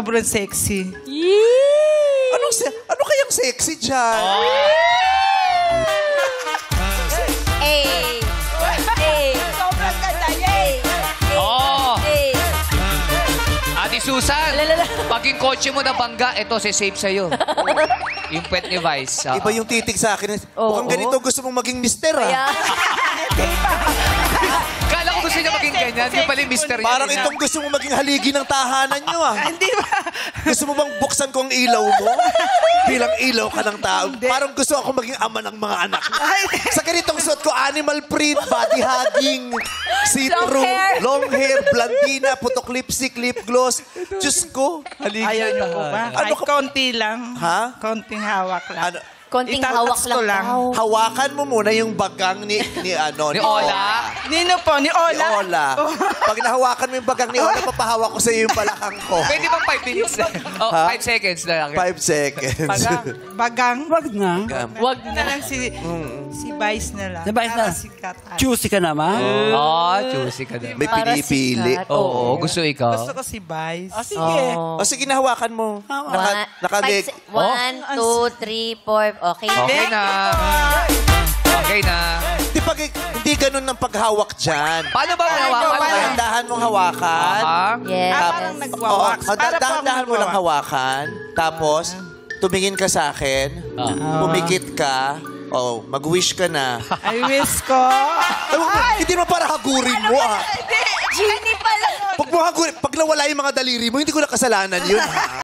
sobrang sexy. Ano kayang sexy dyan? Sobrang ganda. Yay! Oo. Ate Susan, pag yung kotse mo na bangga, ito, save sa'yo. Yung pet ni Vice. Iba yung titig sa akin. Mukhang ganito gusto mong maging mister, ah. Kala ko gusto niya maging ganyan. Yung pala yung mister niya. Parang itong gusto mong maging haligi ng tahanan nyo, ah. Hindi ba? Gusto mo bang buksan ko ang ilaw mo? Bilang ilaw ka ng tao. Parang gusto ako maging ama ng mga anak. Sa ganitong suot ko, animal print, body hugging, see-through, long hair, blandina, putok lipstick, lip gloss. Diyos ko, haligi. Ayaw niyo po ba? Ano Ay, konti lang. Ha? Konting hawak lang. Ano? Konting Itatouch hawak ko lang. daw. Hawakan mo muna yung bagang ni Ola. Nino po, ni Ola. Ni Ola. Pag nahawakan mo yung bagang ni Ola, papahawak ko sa iyo yung balakang ko. Pwede bang 5 minutes? 5 seconds na lang. 5 seconds. Bagang. Wag na. Wag Na lang si Vice na lang. Si Vice na. Para sikat. Choosy ka naman. Choosy ka na. May Para pinipili. sikat. Oo, gusto ikaw. Gusto ko si Vice. Sige. O sige, nahawakan mo. Nakalig. 1, 2, 3, 4. Okay. Okay na. Okay na. Hindi ganun ng paghawak dyan. Paano ba hawakan? Dahan-dahan mong hawakan. Yes. Parang nagwawax. Para po Dahan-dahan mo lang hawakan. Tapos, tumingin ka sa akin. Pumikit ka. Oh, mag-wish ka na. I wish ko. Hindi mo para hagurin mo, ah. Genie pala. Pag nawala yung mga daliri mo, hindi ko na kasalanan yun.